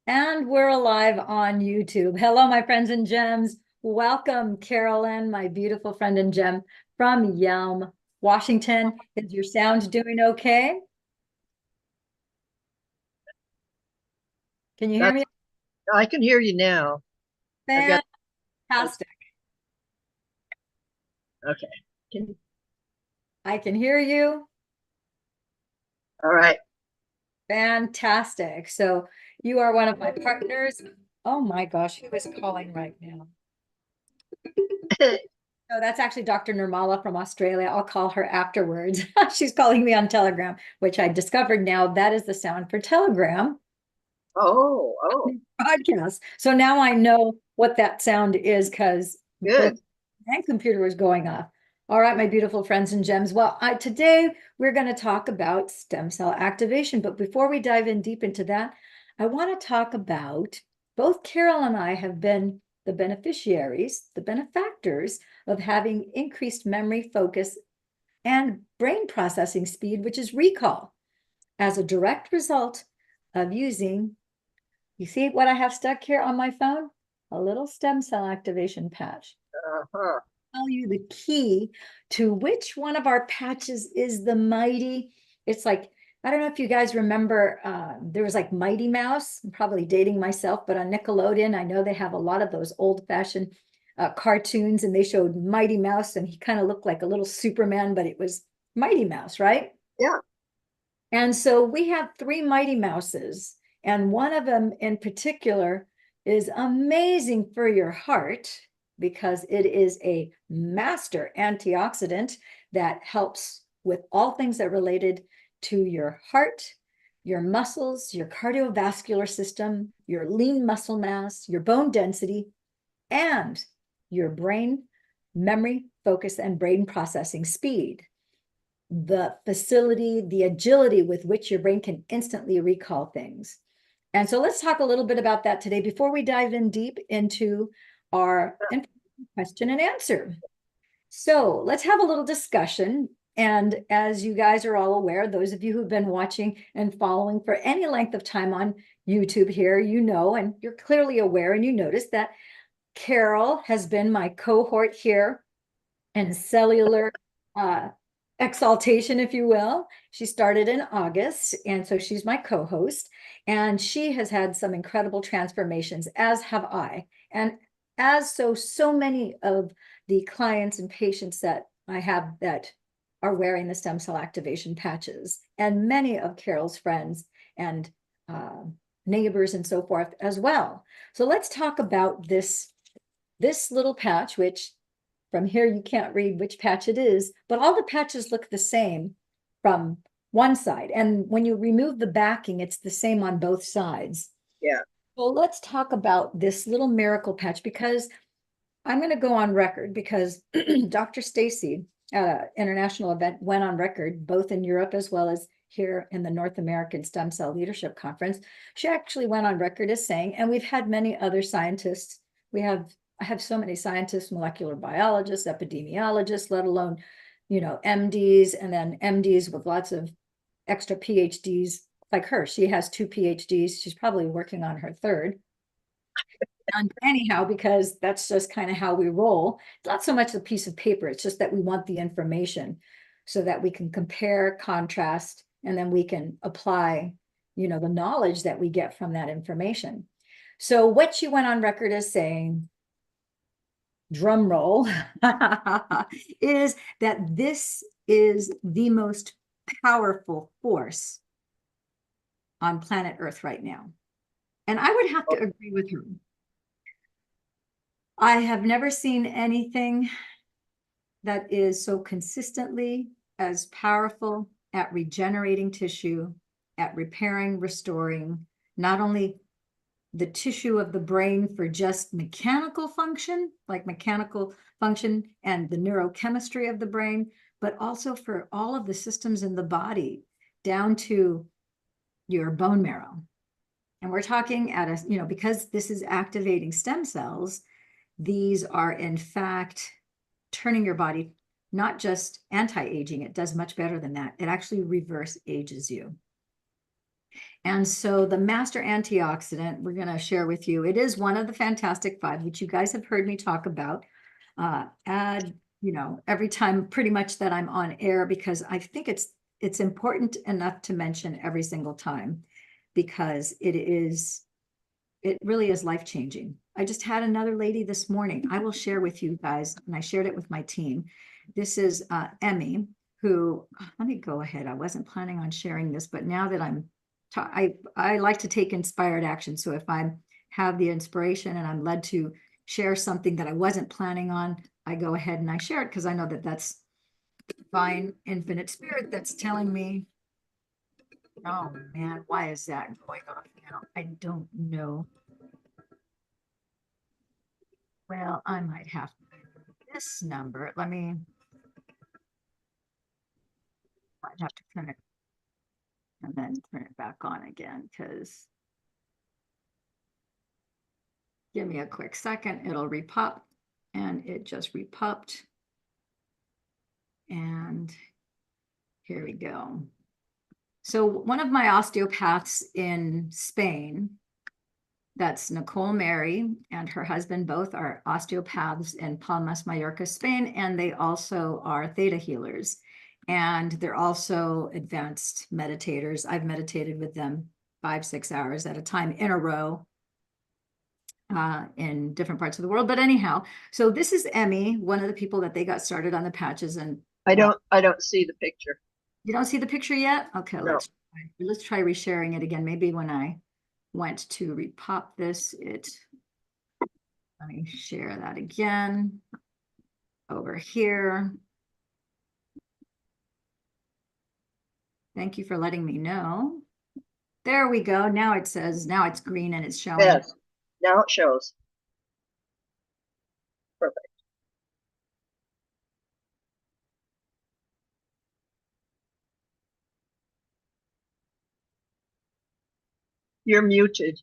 And we're alive on YouTube. Hello, my friends and gems. Welcome, Carolyn, my beautiful friend and gem from Yelm, Washington. Is your sound doing okay? Can you hear That's me? I can hear you now. I've got Fantastic. okay. Can, I can hear you. all right. Fantastic. So you are one of my partners. Oh my gosh, who is calling right now? No, that's actually Dr. Nirmala from Australia. I'll call her afterwards. She's calling me on Telegram, which I discovered now that is the sound for Telegram Oh, podcast. So now I know what that sound is because both good. my computer was going off. All right, my beautiful friends and gems. Well, today we're going to talk about stem cell activation. But before we dive in deep into that, I want to talk about both Carol and I have been the beneficiaries, the benefactors of having increased memory, focus, and brain processing speed, which is recall, as a direct result of using, you see what I have stuck here on my phone? A little stem cell activation patch. Uh-huh. Tell you the key to which one of our patches is the mighty. It's like, I don't know if you guys remember, there was like Mighty Mouse. I'm probably dating myself, but on Nickelodeon, I know they have a lot of those old-fashioned cartoons, and they showed Mighty Mouse, and he kind of looked like a little Superman, but it was Mighty Mouse, right? Yeah. And so we have three Mighty Mouses, and one of them in particular is amazing for your heart because it is a master antioxidant that helps with all things that are related to your heart, your muscles, your cardiovascular system, your lean muscle mass, your bone density, and your brain memory, focus, and brain processing speed, the facility, the agility with which your brain can instantly recall things. And so let's talk a little bit about that today before we dive in deep into our question and answer. So let's have a little discussion. And as you guys are all aware, those of you who've been watching and following for any length of time on YouTube here, you know, and you're clearly aware and you notice that Carol has been my cohort here and cellular uh, exaltation, if you will. She started in August, and so she's my co-host, and she has had some incredible transformations, as have I. And as so many of the clients and patients that I have that are wearing the stem cell activation patches, and many of Carol's friends and neighbors and so forth as well. So let's talk about this little patch, which from here, you can't read which patch it is, but all the patches look the same from one side. And when you remove the backing, it's the same on both sides. Yeah. Well, let's talk about this little miracle patch because I'm going to go on record because Dr. Stacy at an international event went on record, both in Europe as well as here in the North American Stem Cell Leadership Conference. She actually went on record as saying, and we've had many other scientists, I have so many scientists, molecular biologists, epidemiologists, let alone, MDs, and then MDs with lots of extra PhDs like her. She has two PhDs. She's probably working on her third. And anyhow, because that's just kind of how we roll. It's not so much a piece of paper, it's just that we want the information so that we can compare, contrast, and then we can apply, the knowledge that we get from that information. So what she went on record as saying, drum roll, is that this is the most powerful force on planet Earth right now. And I would have to agree with her. I have never seen anything that is so consistently as powerful at regenerating tissue, at repairing, restoring, not only the tissue of the brain for just mechanical function, like mechanical function and the neurochemistry of the brain, but also for all of the systems in the body down to your bone marrow. And we're talking at a, because this is activating stem cells, these are in fact turning your body not just anti-aging, it does much better than that. It actually reverse ages you. And so the master antioxidant we're going to share with you, it is one of the Fantastic Five, which you guys have heard me talk about. Every time pretty much that I'm on air, because I think it's important enough to mention every single time, because it really is life-changing. I just had another lady this morning. I will share with you guys, and I shared it with my team. This is Emmy, who, let me go ahead. I wasn't planning on sharing this, but now that I like to take inspired action. So if I have the inspiration and I'm led to share something that I wasn't planning on, I go ahead and I share it, because I know that that's divine infinite spirit that's telling me, oh man, why is that going on now? I don't know. Well, I might have this number. Might have to turn it and then turn it back on again, because give me a quick second. It'll repop, and it just repopped. And here we go. So one of my osteopaths in Spain, that's Nicole Mary, and her husband both are osteopaths in Palmas, Mallorca, Spain, and they also are theta healers. And they're also advanced meditators. I've meditated with them 5-6 hours at a time in a row in different parts of the world. But anyhow, so this is Emmy, one of the people that they got started on the patches. And I don't see the picture. you don't see the picture yet? Okay, No. let's try resharing it again. Maybe when I went to repop this, let me share that again over here. Thank you for letting me know. There we go. Now it says, now it's green and it's showing. Yes, now it shows. Perfect. You're muted.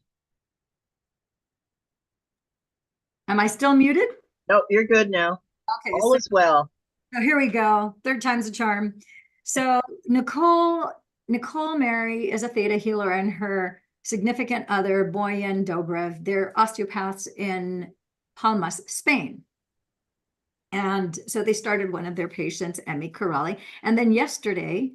Am I still muted? Nope, you're good now. Okay, All is well. so here we go. Third time's a charm. So Nicole Mary is a theta healer, and her significant other, Boyan Dobrev, they're osteopaths in Palmas, Spain. And so they started one of their patients, Emmy Corelli. And then yesterday,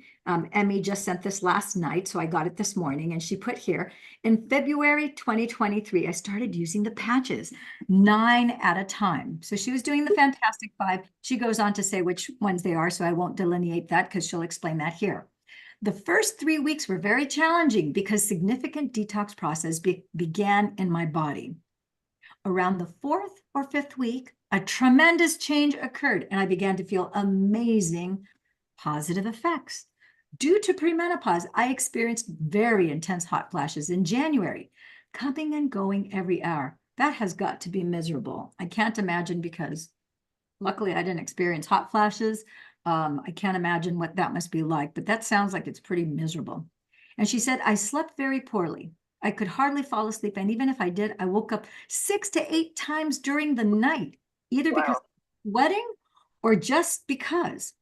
Emmy just sent this last night, so I got it this morning, and she put here, in February 2023, I started using the patches 9 at a time. So she was doing the Fantastic Five. She goes on to say which ones they are, so I won't delineate that because she'll explain that here. The first 3 weeks were very challenging because significant detox process began in my body. Around the 4th or 5th week, a tremendous change occurred, and I began to feel amazing positive effects. Due to premenopause, I experienced very intense hot flashes in January, coming and going every hour. That has got to be miserable. I can't imagine, because luckily I didn't experience hot flashes. I can't imagine what that must be like, but that sounds like it's pretty miserable. And she said, I slept very poorly. I could hardly fall asleep. And even if I did, I woke up 6 to 8 times during the night, either because of sweating or just because.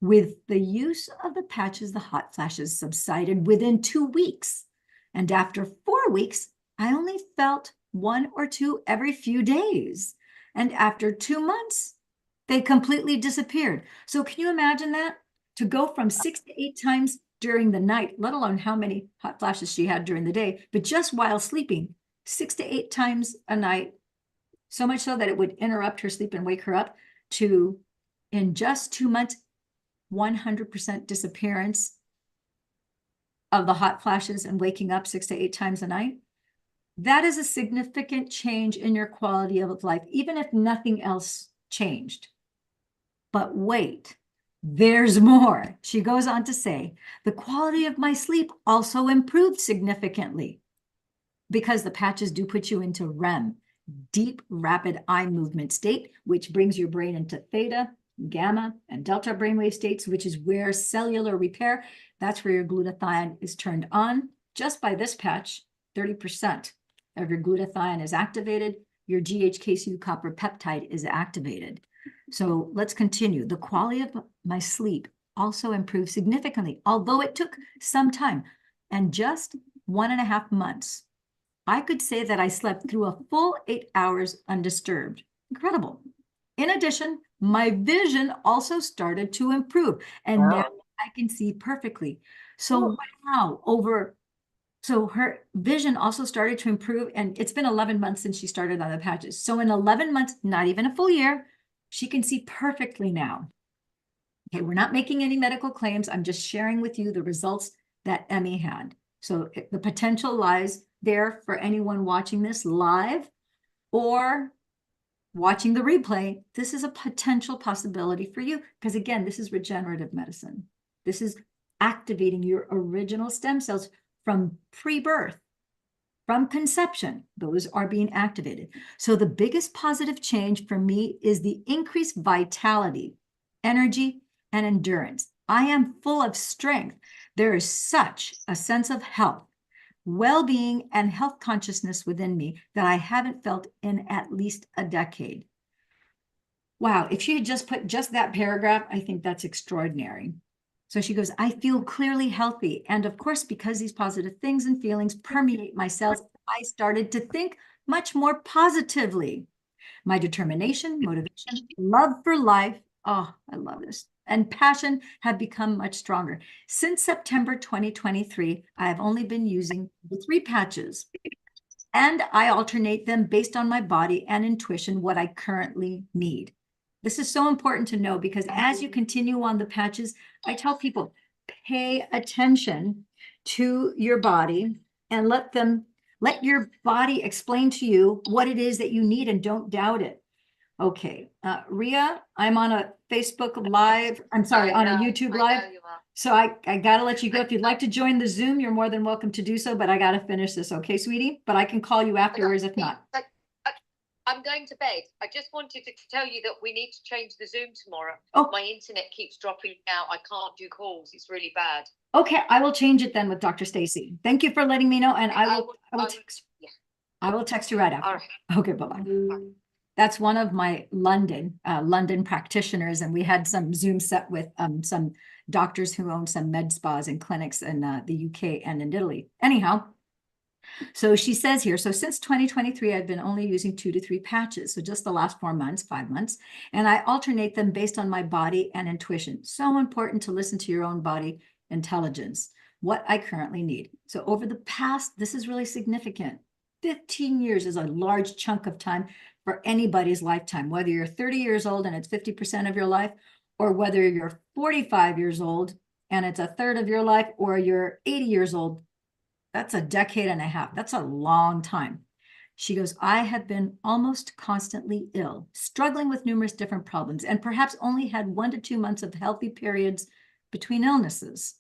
With the use of the patches, the hot flashes subsided within 2 weeks. And after 4 weeks, I only felt 1 or 2 every few days. And after 2 months, they completely disappeared. So can you imagine that? To go from 6 to 8 times during the night, let alone how many hot flashes she had during the day, but just while sleeping, 6 to 8 times a night, so much so that it would interrupt her sleep and wake her up, to, in just 2 months, 100% disappearance of the hot flashes and waking up 6 to 8 times a night. That is a significant change in your quality of life, even if nothing else changed. But wait, there's more. She goes on to say, the quality of my sleep also improved significantly, because the patches do put you into REM, deep rapid eye movement state, which brings your brain into theta, gamma, and delta brainwave states, which is where cellular repair, that's where your glutathione is turned on. Just by this patch, 30% of your glutathione is activated. Your GHK2 copper peptide is activated. So let's continue. The quality of my sleep also improved significantly, although it took some time. and just 1.5 months, I could say that I slept through a full 8 hours undisturbed. Incredible. In addition, my vision also started to improve, and now Wow. I can see perfectly. So Oh, wow, so her vision also started to improve, and it's been 11 months since she started on the patches. So in 11 months, not even a full year, she can see perfectly now. Okay, we're not making any medical claims. I'm just sharing with you the results that Emmy had. So the potential lies there for anyone watching this live or watching the replay. This is a potential possibility for you because, again, this is regenerative medicine. This is activating your original stem cells from pre-birth, from conception. Those are being activated. So the biggest positive change for me is the increased vitality, energy, and endurance. I am full of strength. There is such a sense of health, well-being, and health consciousness within me that I haven't felt in at least a decade. Wow, if she had just put just that paragraph, I think that's extraordinary. So she goes, I feel clearly healthy. And of course, because these positive things and feelings permeate my cells, I started to think much more positively. My determination, motivation, love for life, oh, I love this, and passion have become much stronger. Since September 2023, I have only been using the 3 patches, and I alternate them based on my body and intuition, what I currently need. This is so important to know because as you continue on the patches, I tell people, pay attention to your body and let your body explain to you what it is that you need and don't doubt it. Okay, Ria, I'm on a Facebook Live. I'm sorry, on a YouTube Live. So I gotta let you go. If you'd like to join the Zoom, you're more than welcome to do so, but I gotta finish this, okay, sweetie? But I can call you afterwards if not. I'm going to bed. I just wanted to tell you that we need to change the Zoom tomorrow. Oh. My internet keeps dropping out. I can't do calls. It's really bad. Okay, I will change it then with Dr. Stacy. Thank you for letting me know, and I will text. Yeah. I will text you right after. All right. Okay, bye-bye. That's one of my London practitioners, and we had some Zoom set with some doctors who own some med spas and clinics in the UK and in Italy. Anyhow, so she says here, so since 2023, I've been only using 2 to 3 patches. So just the last 4 months, 5 months, and I alternate them based on my body and intuition. So important to listen to your own body intelligence, what I currently need. So over the past, this is really significant. 15 years is a large chunk of time for anybody's lifetime, whether you're 30 years old and it's 50% of your life, or whether you're 45 years old and it's a third of your life, or you're 80 years old. That's a decade and a half. That's a long time. She goes, I have been almost constantly ill, struggling with numerous different problems, and perhaps only had 1 to 2 months of healthy periods between illnesses.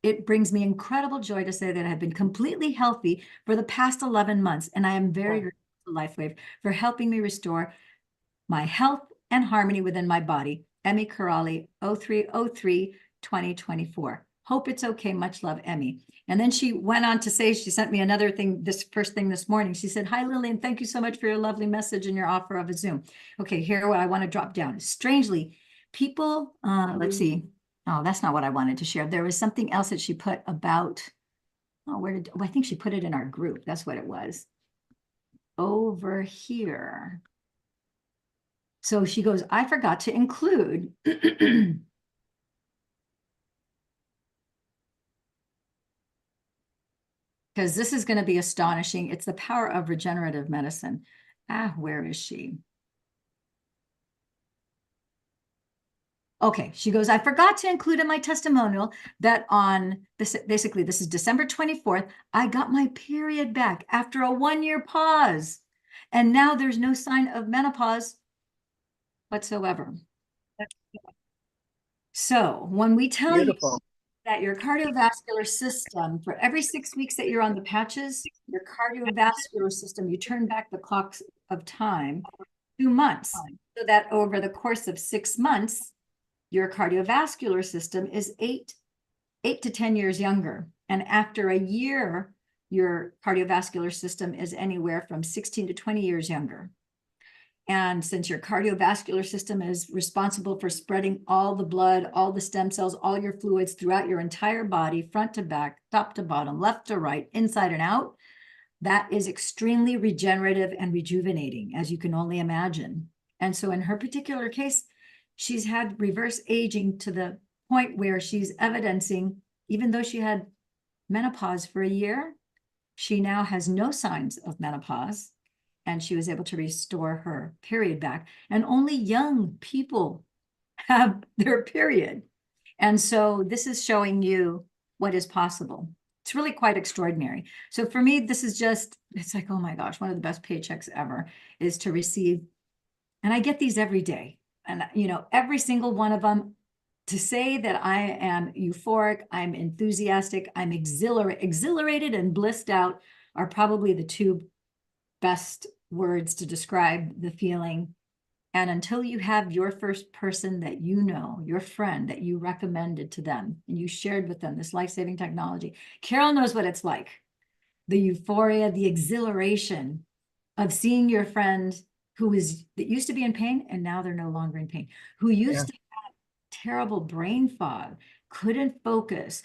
It brings me incredible joy to say that I've been completely healthy for the past 11 months, and I am very grateful to LifeWave for helping me restore my health and harmony within my body. Emmy Corrali, 03/03/2024. Hope it's okay. Much love, Emmy. And then she went on to say, she sent me another thing, this first thing this morning. She said, hi, Lillian, thank you so much for your lovely message and your offer of a Zoom. Okay, here what I want to drop down. Strangely, people, let's see. Oh, that's not what I wanted to share. There was something else that she put about, I think she put it in our group. That's what it was. Over here. So she goes, I forgot to include because this is going to be astonishing. It's the power of regenerative medicine. Where is she? Okay, she goes, I forgot to include in my testimonial that on this, basically, this is December 24th, I got my period back after a 1-year pause. And now there's no sign of menopause whatsoever. So when we tell beautiful. you that your cardiovascular system, for every 6 weeks that you're on the patches, your cardiovascular system, you turn back the clocks of time 2 months, so that over the course of 6 months, your cardiovascular system is 8 to 10 years younger. And after a year, your cardiovascular system is anywhere from 16 to 20 years younger. And since your cardiovascular system is responsible for spreading all the blood, all the stem cells, all your fluids throughout your entire body, front to back, top to bottom, left to right, inside and out, that is extremely regenerative and rejuvenating, as you can only imagine. And so in her particular case, she's had reverse aging to the point where she's evidencing, even though she had menopause for a year, she now has no signs of menopause, and she was able to restore her period back. And only young people have their period. And so this is showing you what is possible. It's really quite extraordinary. So for me, this is just, it's like, oh my gosh, one of the best paychecks ever is to receive. And I get these every day. And, you know, every single one of them, to say that I am euphoric, I'm enthusiastic, I'm exhilarated and blissed out are probably the two best words to describe the feeling. And until you have your first person that you know, your friend that you recommended to them, and you shared with them this life-saving technology, Carol knows what it's like. The euphoria, the exhilaration of seeing your friend that used to be in pain, and now they're no longer in pain, who used to have terrible brain fog, couldn't focus,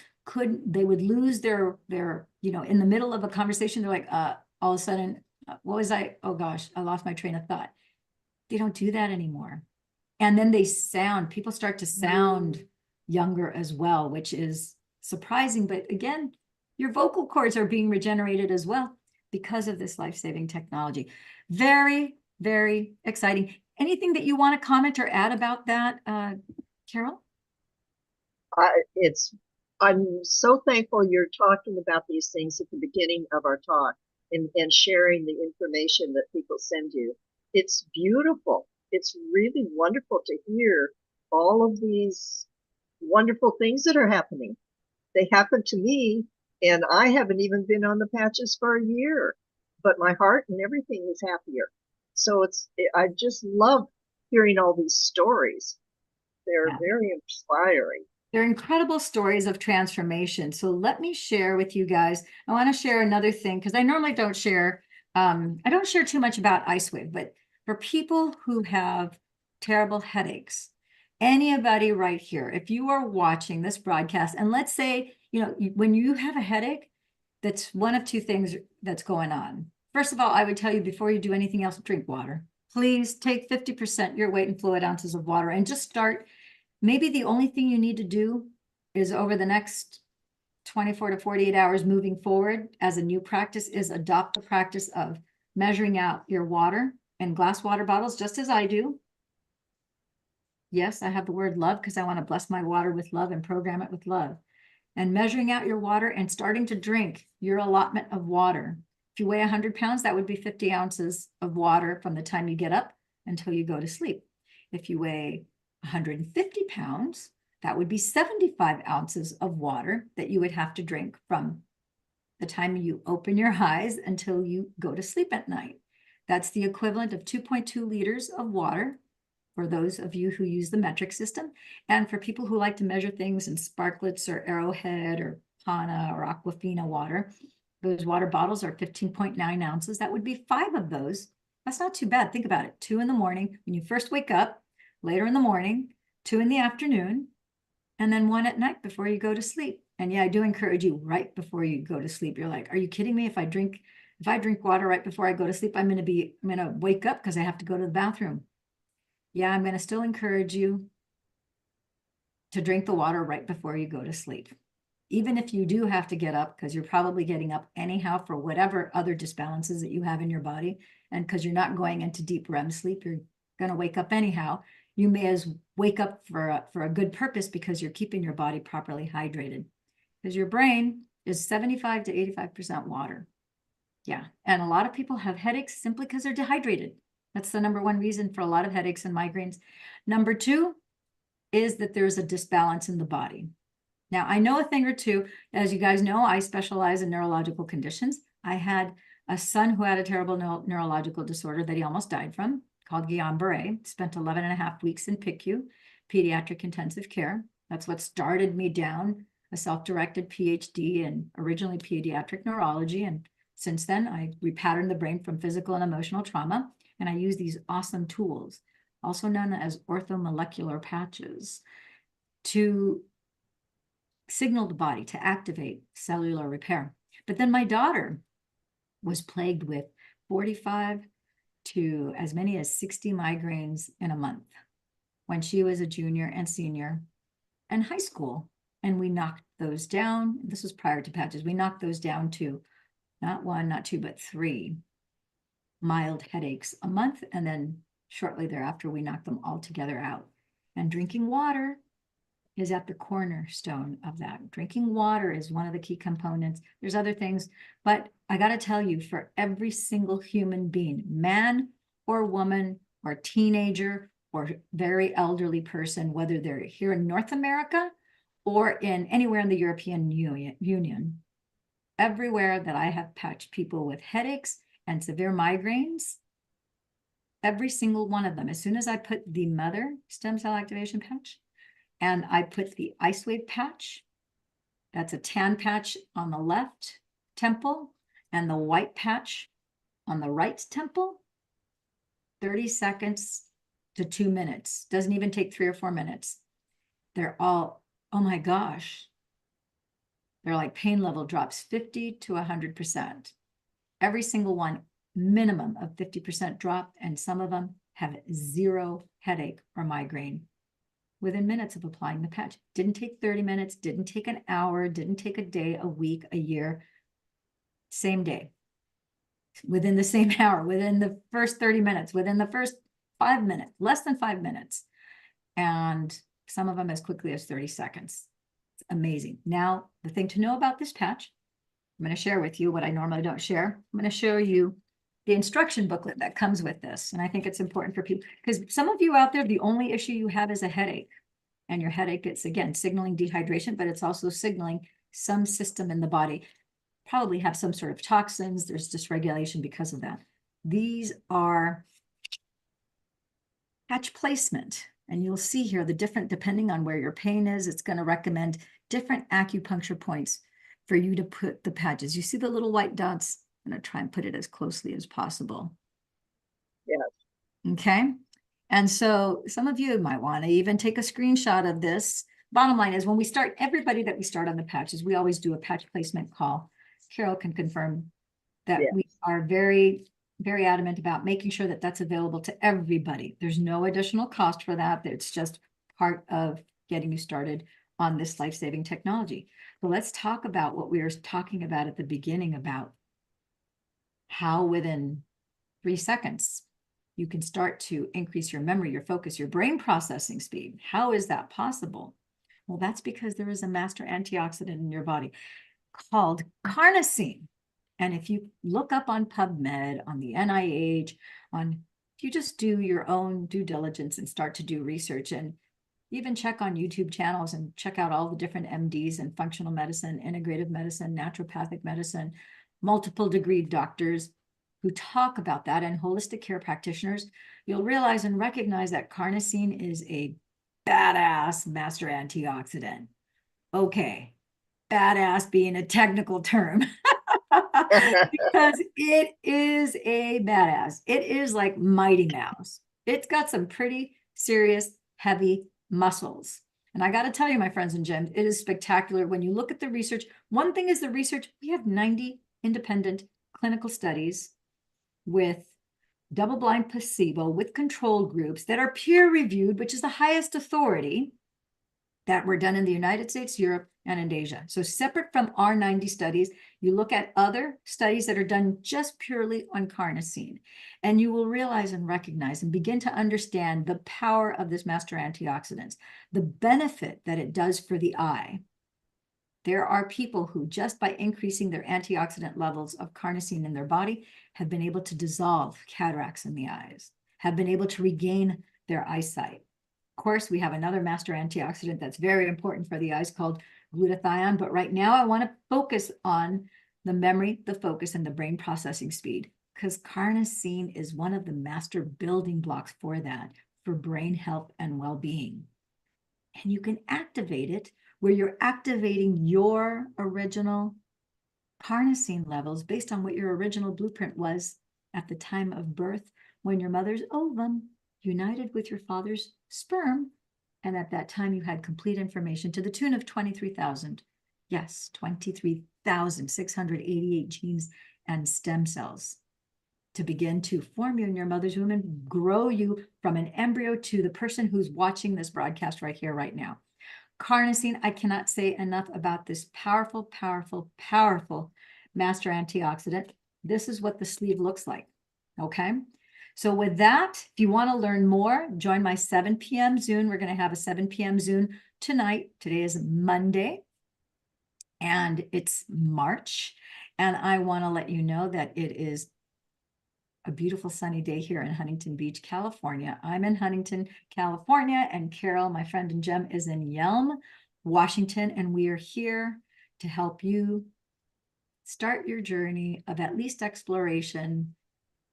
they would lose their, you know, in the middle of a conversation, they're like, all of a sudden, oh gosh, I lost my train of thought. They don't do that anymore. And then people start to sound younger as well, which is surprising. But again, your vocal cords are being regenerated as well because of this life-saving technology. Very, very exciting. Anything that you want to comment or add about that, Carol? I'm so thankful you're talking about these things at the beginning of our talk and sharing the information that people send you. It's beautiful. It's really wonderful to hear all of these wonderful things that are happening. They happen to me, and I haven't even been on the patches for a year, but my heart and everything is happier. So I just love hearing all these stories. They're very inspiring. They're incredible stories of transformation. So let me share with you guys. I want to share another thing because I normally don't share. I don't share too much about IceWave, but for people who have terrible headaches, anybody right here, if you are watching this broadcast, and let's say, you know, when you have a headache, that's one of two things that's going on. First of all, I would tell you before you do anything else, drink water. Please take 50% your weight in fluid ounces of water and just start. Maybe the only thing you need to do is over the next 24 to 48 hours moving forward as a new practice is adopt the practice of measuring out your water in glass water bottles, just as I do. Yes, I have the word love because I want to bless my water with love and program it with love. And measuring out your water and starting to drink your allotment of water. If you weigh 100 pounds, that would be 50 ounces of water from the time you get up until you go to sleep. If you weigh 150 pounds, that would be 75 ounces of water that you would have to drink from the time you open your eyes until you go to sleep at night. That's the equivalent of 2.2 liters of water for those of you who use the metric system. And for people who like to measure things in Sparklets or Arrowhead or Pana or Aquafina water, those water bottles are 15.9 ounces. That would be 5 of those. That's not too bad. Think about it. 2 in the morning when you first wake up, later in the morning, 2 in the afternoon, and then 1 at night before you go to sleep. And yeah, I do encourage you right before you go to sleep. You're like, are you kidding me? If I drink water right before I go to sleep, I'm going to wake up because I have to go to the bathroom. Yeah, I'm going to still encourage you to drink the water right before you go to sleep. Even if you do have to get up, because you're probably getting up anyhow for whatever other disbalances that you have in your body, and because you're not going into deep REM sleep, you're going to wake up anyhow. You may as wake up for a good purpose because you're keeping your body properly hydrated. Because your brain is 75 to 85% water. Yeah, and a lot of people have headaches simply because they're dehydrated. That's the number one reason for a lot of headaches and migraines. Number 2 is that there's a disbalance in the body. Now, I know a thing or two. As you guys know, I specialize in neurological conditions. I had a son who had a terrible neurological disorder that he almost died from, called Guillain-Barré. Spent 11 and a half weeks in PICU, pediatric intensive care. That's what started me down a self-directed PhD in originally pediatric neurology. And since then, I repatterned the brain from physical and emotional trauma. And I use these awesome tools, also known as orthomolecular patches, to signal the body to activate cellular repair. But then my daughter was plagued with 45 to as many as 60 migraines in a month when she was a junior and senior in high school. And we knocked those down. This was prior to patches. We knocked those down to not one, not two, but 3 mild headaches a month. And then shortly thereafter, we knocked them all together out. And drinking water is at the cornerstone of that. Drinking water is one of the key components. There's other things, but I got to tell you, for every single human being, man or woman or teenager or very elderly person, whether they're here in North America or in anywhere in the European Union, everywhere that I have patched people with headaches and severe migraines, every single one of them, as soon as I put the mother stem cell activation patch and I put the ice wave patch, that's a tan patch on the left temple and the white patch on the right temple, 30 seconds to 2 minutes. Doesn't even take 3 or 4 minutes. They're all, oh my gosh. They're like pain level drops 50 to 100%. Every single one, minimum of 50% drop, and some of them have 0 headache or migraine within minutes of applying the patch. Didn't take 30 minutes, didn't take an hour, didn't take a day, a week, a year, same day. Within the same hour, within the first 30 minutes, within the first 5 minutes, less than 5 minutes. And some of them as quickly as 30 seconds. It's amazing. Now, the thing to know about this patch, I'm going to share with you what I normally don't share. I'm going to show you the instruction booklet that comes with this. And I think it's important for people, because some of you out there, the only issue you have is a headache. And your headache, it's again, signaling dehydration, but it's also signaling some system in the body. Probably have some sort of toxins. There's dysregulation because of that. These are patch placement. And you'll see here the different, depending on where your pain is, it's going to recommend different acupuncture points for you to put the patches. You see the little white dots? I'm going to try and put it as closely as possible. Yes. Okay. And so some of you might want to even take a screenshot of this. Bottom line is, when we start, everybody that we start on the patches, we always do a patch placement call. Carol can confirm that Yes. we are very, very adamant about making sure that that's available to everybody. There's no additional cost for that. It's just part of getting you started on this life-saving technology. So let's talk about what we were talking about at the beginning about how within 3 seconds you can start to increase your memory, your focus, your brain processing speed. How is that possible? Well, that's because there is a master antioxidant in your body called carnosine. And if you look up on PubMed, on the NIH, if you just do your own due diligence and start to do research, and even check on YouTube channels and check out all the different MDs in functional medicine, integrative medicine, naturopathic medicine, multiple degree doctors who talk about that, and holistic care practitioners, you'll realize and recognize that carnosine is a badass master antioxidant. Okay, badass being a technical term. Because it is a badass. It is like Mighty Mouse. It's got some pretty serious, heavy muscles. And I got to tell you, my friends and gems, it is spectacular. When you look at the research, one thing is the research. We have 90 independent clinical studies with double-blind placebo with control groups that are peer-reviewed, which is the highest authority, that were done in the United States, Europe, and in Asia. So separate from our 90 studies, you look at other studies that are done just purely on carnosine, and you will realize and recognize and begin to understand the power of this master antioxidant, the benefit that it does for the eye. There are people who, just by increasing their antioxidant levels of carnosine in their body, have been able to dissolve cataracts in the eyes, have been able to regain their eyesight. Of course, we have another master antioxidant that's very important for the eyes called glutathione. But right now, I want to focus on the memory, the focus, and the brain processing speed, because carnosine is one of the master building blocks for that, for brain health and well-being. And you can activate it where you're activating your original carnosine levels based on what your original blueprint was at the time of birth, when your mother's ovum united with your father's sperm. And at that time, you had complete information to the tune of 23,000. Yes, 23,688 genes and stem cells to begin to form you in your mother's womb and grow you from an embryo to the person who's watching this broadcast right here, right now. Carnosine, I cannot say enough about this powerful, powerful, powerful master antioxidant. This is what the sleeve looks like, okay? So with that, if you want to learn more, join my 7 p.m. Zoom. We're going to have a 7 p.m. Zoom tonight. Today is Monday, and it's March. And I want to let you know that it is a beautiful sunny day here in Huntington Beach, California. I'm in Huntington, California, and Carol, my friend and Jem, is in Yelm, Washington, and we are here to help you start your journey of at least exploration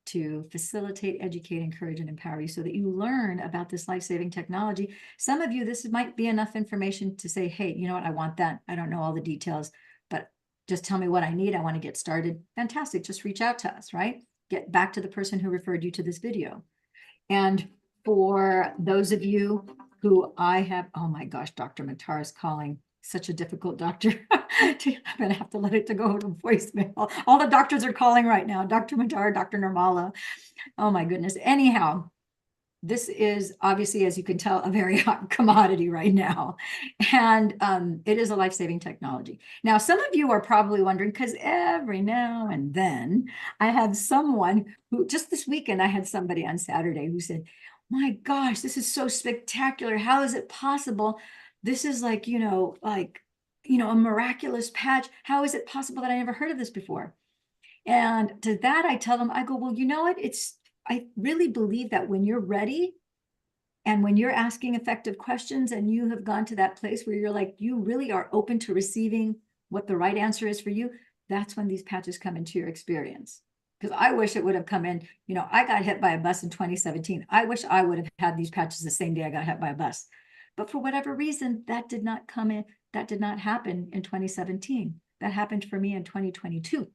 to facilitate, educate, encourage, and empower you so that you learn about this life-saving technology. Some of you, this might be enough information to say, hey, you know what, I want that. I don't know all the details, but just tell me what I need. I want to get started. Fantastic. Just reach out to us, right? Get back to the person who referred you to this video. And for those of you who I have, oh my gosh, Dr. Matar is calling. Such a difficult doctor. I'm going to have to let it to go to voicemail. All the doctors are calling right now. Dr. Matar, Dr. Nirmala. Oh my goodness. Anyhow, this is obviously, as you can tell, a very hot commodity right now. And it is a life-saving technology. Now, some of you are probably wondering, because every now and then I have someone who, just this weekend, I had somebody on Saturday who said, my gosh, this is so spectacular. How is it possible? This is like, a miraculous patch. How is it possible that I never heard of this before? And to that, I tell them, I go, well, you know what? I really believe that when you're ready and when you're asking effective questions and you have gone to that place where you're like, you really are open to receiving what the right answer is for you, that's when these patches come into your experience. Because I wish it would have come in, I got hit by a bus in 2017. I wish I would have had these patches the same day I got hit by a bus. But for whatever reason, that did not come in. That did not happen in 2017. That happened for me in 2022,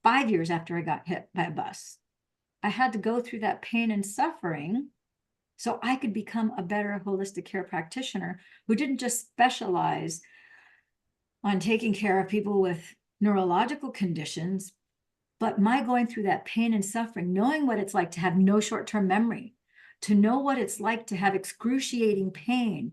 5 years after I got hit by a bus. I had to go through that pain and suffering so I could become a better holistic care practitioner who didn't just specialize on taking care of people with neurological conditions, but my going through that pain and suffering, knowing what it's like to have no short-term memory, to know what it's like to have excruciating pain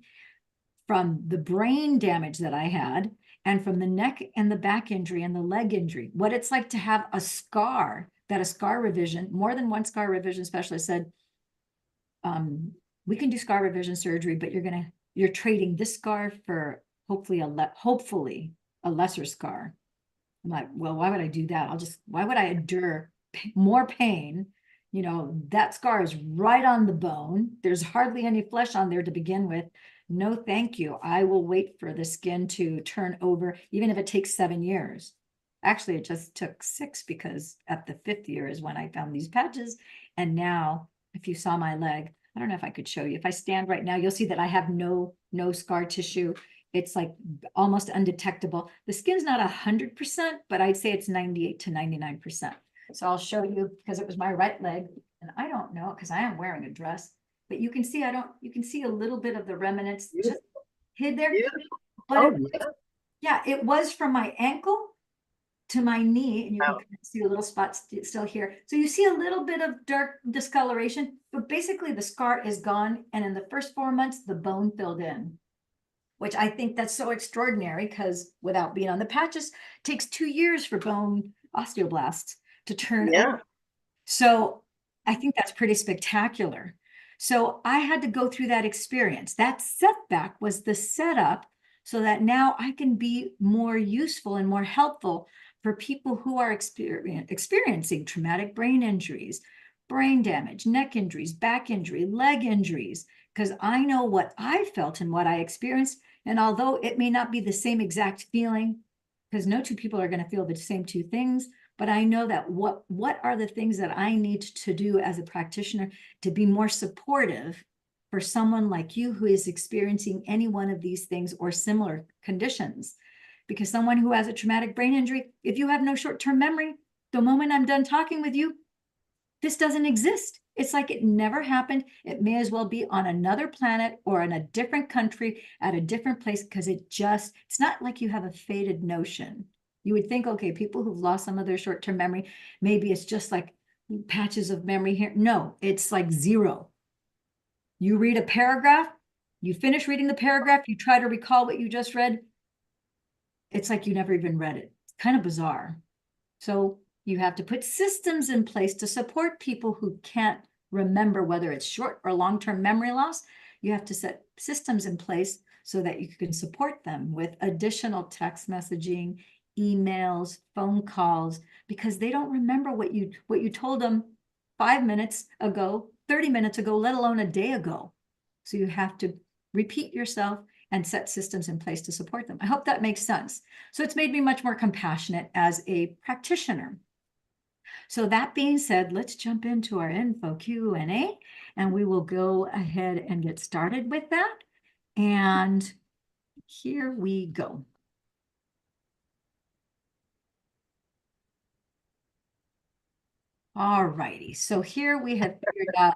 from the brain damage that I had and from the neck and the back injury and the leg injury, what it's like to have a scar, that a scar revision, more than one scar revision specialist said, we can do scar revision surgery, but you're trading this scar for hopefully a lesser scar. I'm like, well, why would I do that? Why would I endure more pain? That scar is right on the bone. There's hardly any flesh on there to begin with. No, thank you. I will wait for the skin to turn over, even if it takes 7 years. Actually, it just took 6 because at the 5th year is when I found these patches. And now, if you saw my leg, I don't know if I could show you. If I stand right now, you'll see that I have no scar tissue. It's like almost undetectable. The skin's not 100%, but I'd say it's 98 to 99%. So I'll show you because it was my right leg. And I don't know because I am wearing a dress, but you can see, you can see a little bit of the remnants just hid there. But it was from my ankle to my knee, and you can see a little spot still here. So you see a little bit of dark discoloration, but basically the scar is gone. And in the first 4 months, the bone filled in, which I think that's so extraordinary because without being on the patches, it takes 2 years for bone osteoblasts to turn over. So I think that's pretty spectacular. So I had to go through that experience. That setback was the setup so that now I can be more useful and more helpful for people who are experiencing traumatic brain injuries, brain damage, neck injuries, back injury, leg injuries, because I know what I felt and what I experienced. And although it may not be the same exact feeling, because no two people are going to feel the same two things, but I know that what are the things that I need to do as a practitioner to be more supportive for someone like you who is experiencing any one of these things or similar conditions. Because someone who has a traumatic brain injury, if you have no short-term memory, the moment I'm done talking with you, this doesn't exist. It's like it never happened. It may as well be on another planet or in a different country at a different place, because it's not like you have a faded notion. You would think, okay, people who've lost some of their short-term memory, maybe it's just like patches of memory here. No, it's like zero. You read a paragraph, you finish reading the paragraph, you try to recall what you just read. It's like you never even read it. It's kind of bizarre. So you have to put systems in place to support people who can't remember, whether it's short or long-term memory loss. You have to set systems in place so that you can support them with additional text messaging, emails, phone calls, because they don't remember what you told them 5 minutes ago, 30 minutes ago, let alone a day ago. So you have to repeat yourself and set systems in place to support them. I hope that makes sense. So it's made me much more compassionate as a practitioner. So that being said, let's jump into our info Q&A, and we will go ahead and get started with that. And here we go. All righty, so here we have figured out,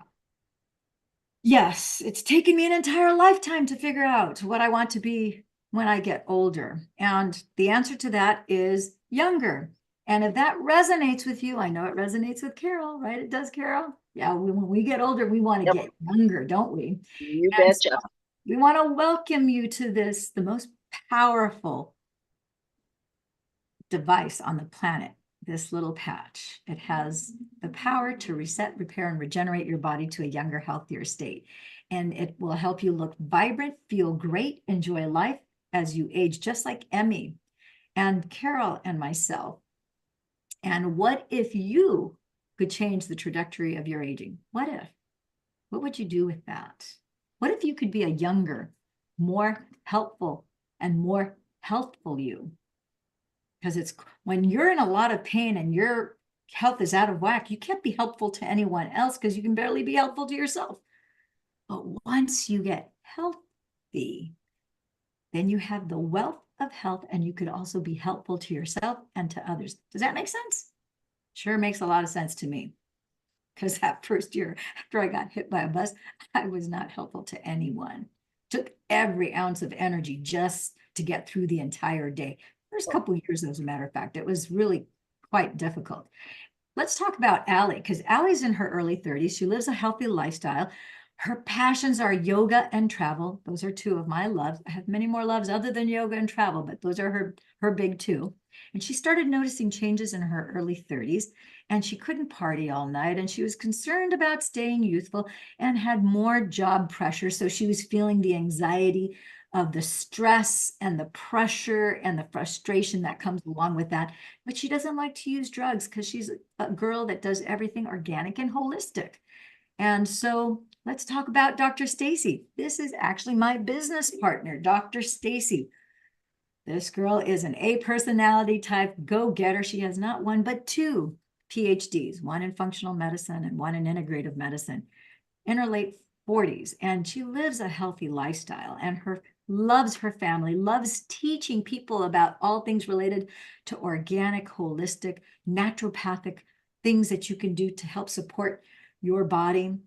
yes, it's taken me an entire lifetime to figure out what I want to be when I get older. And the answer to that is younger. And if that resonates with you, I know it resonates with Carol, right? It does, Carol? Yeah, when we get older, we want to get younger, don't we? You betcha. So we want to welcome you to this, the most powerful device on the planet, this little patch. It has the power to reset, repair, and regenerate your body to a younger, healthier state. And it will help you look vibrant, feel great, enjoy life as you age, just like Emmy and Carol and myself. And what if you could change the trajectory of your aging? What if? What would you do with that? What if you could be a younger, more helpful, and more healthful you? Because it's when you're in a lot of pain and your health is out of whack, you can't be helpful to anyone else because you can barely be helpful to yourself. But once you get healthy, then you have the wealth of health, and you could also be helpful to yourself and to others. Does that make sense? Sure makes a lot of sense to me. Because that first year after I got hit by a bus, I was not helpful to anyone. Took every ounce of energy just to get through the entire day. First couple of years, as a matter of fact, it was really quite difficult. Let's talk about Allie, because Allie's in her early 30s. She lives a healthy lifestyle. Her passions are yoga and travel. Those are two of my loves. I have many more loves other than yoga and travel, but those are her big two. And she started noticing changes in her early 30s, and she couldn't party all night, and she was concerned about staying youthful and had more job pressure. So she was feeling the anxiety of the stress and the pressure and the frustration that comes along with that. But she doesn't like to use drugs because she's a girl that does everything organic and holistic. And so let's talk about Dr. Stacy. This is actually my business partner, Dr. Stacy. This girl is an A personality type go-getter. She has not one, but two PhDs, one in functional medicine and one in integrative medicine, in her late 40s. And she lives a healthy lifestyle and loves her family, loves teaching people about all things related to organic, holistic, naturopathic things that you can do to help support your body.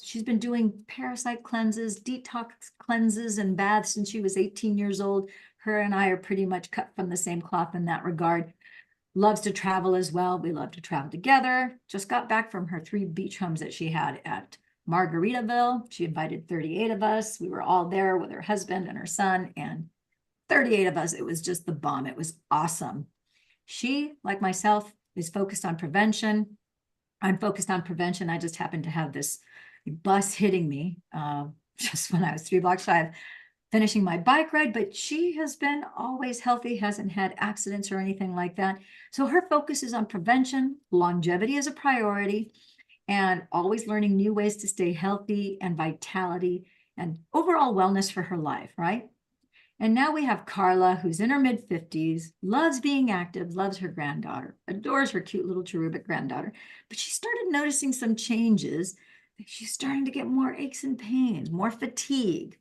She's been doing parasite cleanses, detox cleanses, and baths since she was 18 years old. Her and I are pretty much cut from the same cloth in that regard. Loves to travel as well. We love to travel together. Just got back from her 3 beach homes that she had at Margaritaville. She invited 38 of us. We were all there with her husband and her son, and 38 of us. It was just the bomb. It was awesome. She, like myself, is focused on prevention. I'm focused on prevention. I just happened to have this bus hitting me just when I was 3 blocks shy of finishing my bike ride, but she has been always healthy, hasn't had accidents or anything like that. So her focus is on prevention. Longevity is a priority, and always learning new ways to stay healthy and vitality and overall wellness for her life, right? And now we have Carla, who's in her mid-50s, loves being active, loves her granddaughter, adores her cute little cherubic granddaughter. But she started noticing some changes. She's starting to get more aches and pains, more fatigue,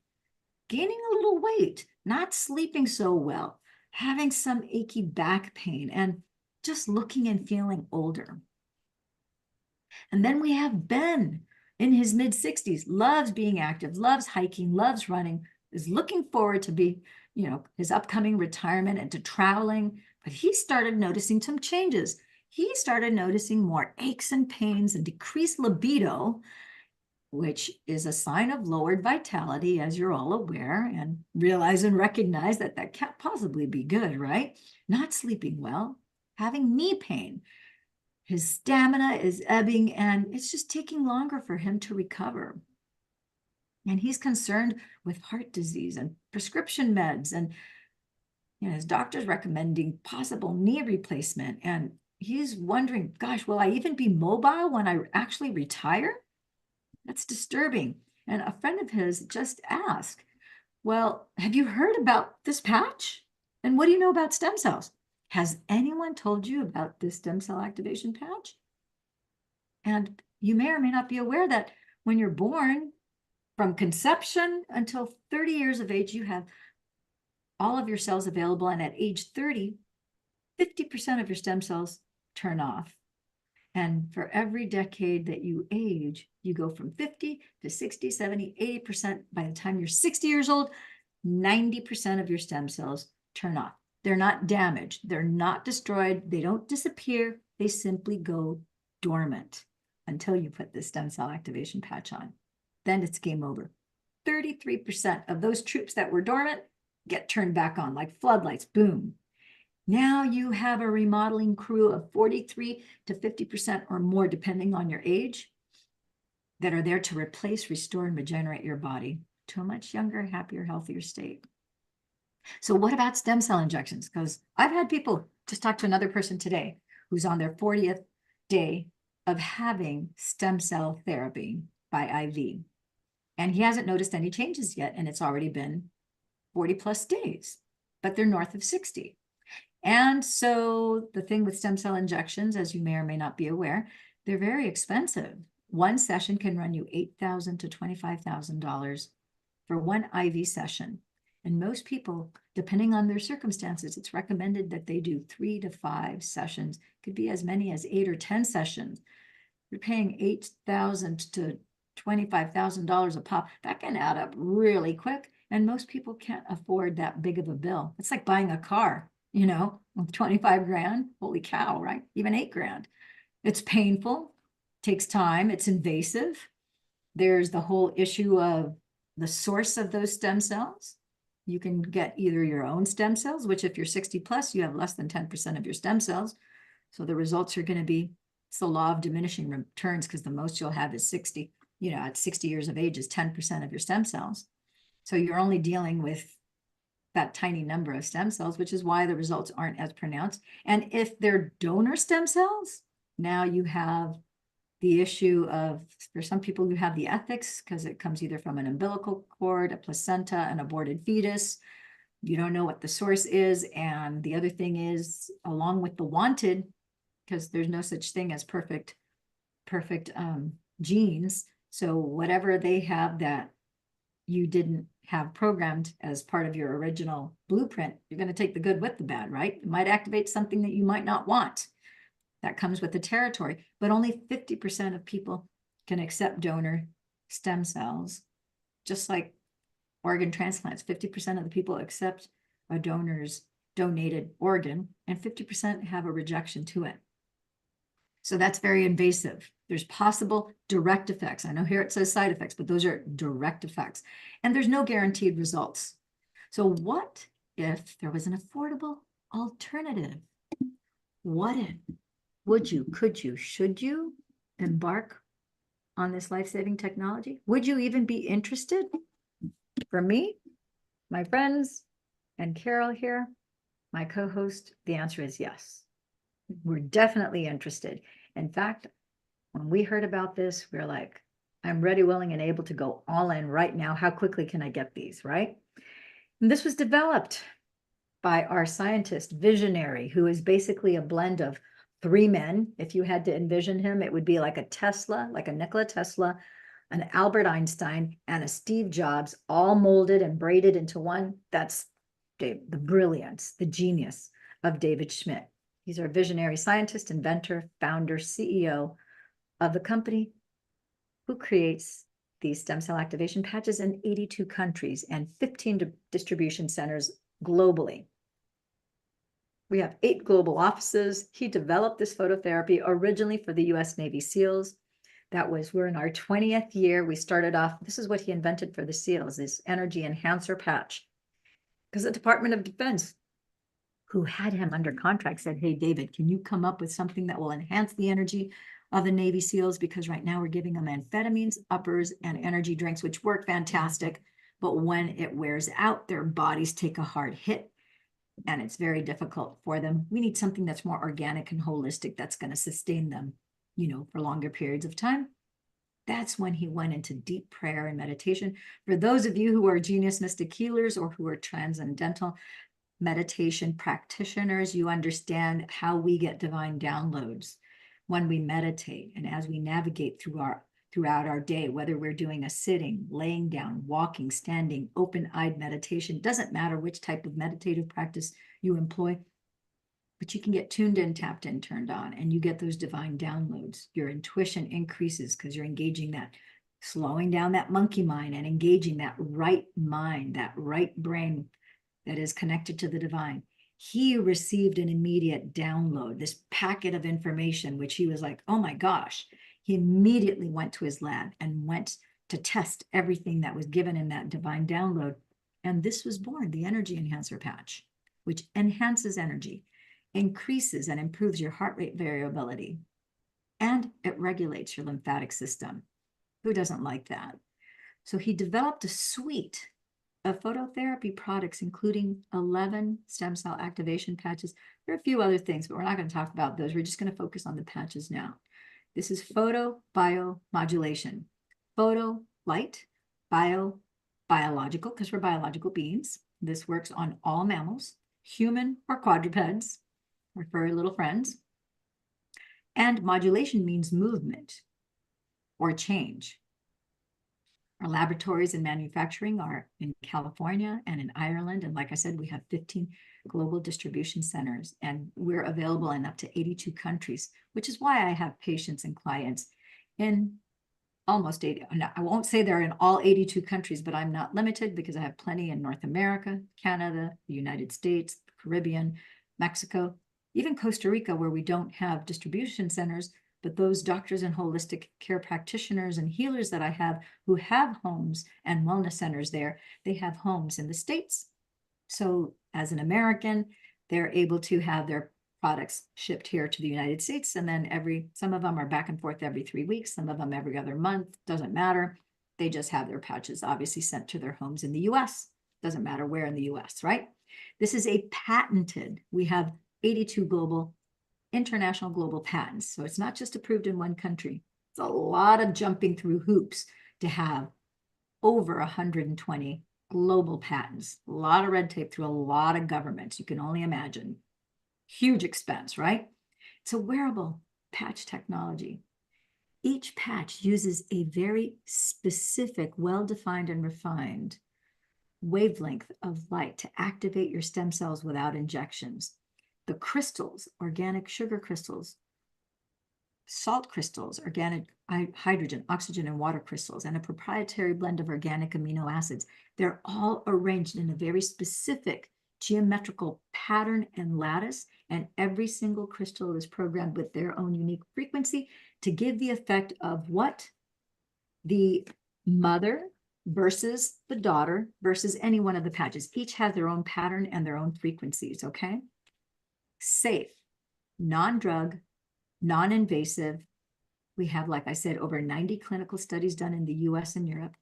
gaining a little weight, not sleeping so well, having some achy back pain, and just looking and feeling older. And then we have Ben in his mid-60s, loves being active, loves hiking, loves running, is looking forward to his upcoming retirement and to traveling. But he started noticing some changes. He started noticing more aches and pains and decreased libido, which is a sign of lowered vitality, as you're all aware, and realize and recognize that that can't possibly be good, right? Not sleeping well, having knee pain. His stamina is ebbing, and it's just taking longer for him to recover. And he's concerned with heart disease and prescription meds, and his doctor's recommending possible knee replacement. And he's wondering, gosh, will I even be mobile when I actually retire? That's disturbing. And a friend of his just asked, well, have you heard about this patch? And what do you know about stem cells? Has anyone told you about this stem cell activation patch? And you may or may not be aware that when you're born, from conception until 30 years of age, you have all of your cells available. And at age 30, 50% of your stem cells turn off. And for every decade that you age, you go from 50 to 60, 70, 80%. By the time you're 60 years old, 90% of your stem cells turn off. They're not damaged. They're not destroyed. They don't disappear. They simply go dormant until you put the stem cell activation patch on. Then it's game over. 33% of those troops that were dormant get turned back on like floodlights. Boom. Now you have a remodeling crew of 43 to 50% or more, depending on your age, that are there to replace, restore, and regenerate your body to a much younger, happier, healthier state. So what about stem cell injections? Because I've had people, just talk to another person today who's on their 40th day of having stem cell therapy by IV. And he hasn't noticed any changes yet, and it's already been 40 plus days, but they're north of 60. And so the thing with stem cell injections, as you may or may not be aware, they're very expensive. One session can run you $8,000 to $25,000 for one IV session. And most people, depending on their circumstances, it's recommended that they do 3 to 5 sessions. Could be as many as 8 or 10 sessions. You're paying $8,000 to $25,000 a pop. That can add up really quick. And most people can't afford that big of a bill. It's like buying a car, with 25 grand. Holy cow, right? Even 8 grand. It's painful, takes time, it's invasive. There's the whole issue of the source of those stem cells. You can get either your own stem cells, which if you're 60 plus, you have less than 10% of your stem cells. So the results are going to be, it's the law of diminishing returns, because the most you'll have is 60, at 60 years of age is 10% of your stem cells. So you're only dealing with that tiny number of stem cells, which is why the results aren't as pronounced. And if they're donor stem cells, now you have the issue of, for some people, you have the ethics, because it comes either from an umbilical cord, a placenta, an aborted fetus. You don't know what the source is. And the other thing is, along with the wanted, because there's no such thing as perfect genes. So whatever they have that you didn't have programmed as part of your original blueprint, you're going to take the good with the bad, right? It might activate something that you might not want. That comes with the territory, but only 50% of people can accept donor stem cells, just like organ transplants. 50% of the people accept a donor's donated organ, and 50% have a rejection to it. So that's very invasive. There's possible direct effects. I know here it says side effects, but those are direct effects. And there's no guaranteed results. So what if there was an affordable alternative? What if, would you, could you, should you embark on this life-saving technology? Would you even be interested? For me, my friends, and Carol here, my co-host, the answer is yes. We're definitely interested. In fact, when we heard about this, we're like, I'm ready, willing, and able to go all in right now. How quickly can I get these, right? And this was developed by our scientist, visionary, who is basically a blend of 3 men. If you had to envision him, it would be like a Tesla, like a Nikola Tesla, an Albert Einstein, and a Steve Jobs, all molded and braided into one. That's the brilliance, the genius of David Schmidt. He's our visionary scientist, inventor, founder, CEO of the company who creates these stem cell activation patches in 82 countries and 15 distribution centers globally. We have 8 global offices. He developed this phototherapy originally for the US Navy SEALs. We're in our 20th year. We started off, this is what he invented for the SEALs, this energy enhancer patch. Because the Department of Defense, who had him under contract, said, hey, David, can you come up with something that will enhance the energy of the Navy SEALs? Because right now we're giving them amphetamines, uppers, and energy drinks, which work fantastic. But when it wears out, their bodies take a hard hit and it's very difficult for them. We need something that's more organic and holistic that's going to sustain them, for longer periods of time. That's when he went into deep prayer and meditation. For those of you who are genius mystic healers or who are transcendental meditation practitioners, you understand how we get divine downloads when we meditate and as we navigate throughout our day, whether we're doing a sitting, laying down, walking, standing, open-eyed meditation. Doesn't matter which type of meditative practice you employ, but you can get tuned in, tapped in, turned on, and you get those divine downloads. Your intuition increases because you're engaging that, slowing down that monkey mind and engaging that right mind, that right brain that is connected to the divine. He received an immediate download, this packet of information, which he was like, oh my gosh. He immediately went to his lab and went to test everything that was given in that divine download. And this was born, the energy enhancer patch, which enhances energy, increases and improves your heart rate variability, and it regulates your lymphatic system. Who doesn't like that? So he developed a suite of phototherapy products, including 11 stem cell activation patches. There are a few other things, but we're not going to talk about those. We're just going to focus on the patches now. This is photobiomodulation. Photo, light, biological, because we're biological beings. This works on all mammals, human or quadrupeds, our furry little friends. And modulation means movement or change. Our laboratories and manufacturing are in California and in Ireland. And like I said, we have 15 global distribution centers, and we're available in up to 82 countries, which is why I have patients and clients in almost 80. I won't say they're in all 82 countries, but I'm not limited because I have plenty in North America, Canada, the United States, the Caribbean, Mexico, even Costa Rica, where we don't have distribution centers. But those doctors and holistic care practitioners and healers that I have who have homes and wellness centers there, they have homes in the States. So as an American, they're able to have their products shipped here to the United States. And then some of them are back and forth every 3 weeks, some of them every other month, doesn't matter. They just have their patches obviously sent to their homes in the US. Doesn't matter where in the US, right? This is a patented, we have 82 international global patents. So it's not just approved in one country. It's a lot of jumping through hoops to have over 120 global patents. A lot of red tape through a lot of governments. You can only imagine. Huge expense, right? It's a wearable patch technology. Each patch uses a very specific, well-defined and refined wavelength of light to activate your stem cells without injections. The crystals, organic sugar crystals, salt crystals, organic hydrogen, oxygen, and water crystals, and a proprietary blend of organic amino acids. They're all arranged in a very specific geometrical pattern and lattice, and every single crystal is programmed with their own unique frequency to give the effect of what? The mother versus the daughter versus any one of the patches. Each has their own pattern and their own frequencies, okay? Safe, non-drug, non-invasive. We have, like I said, over 90 clinical studies done in the US and Europe.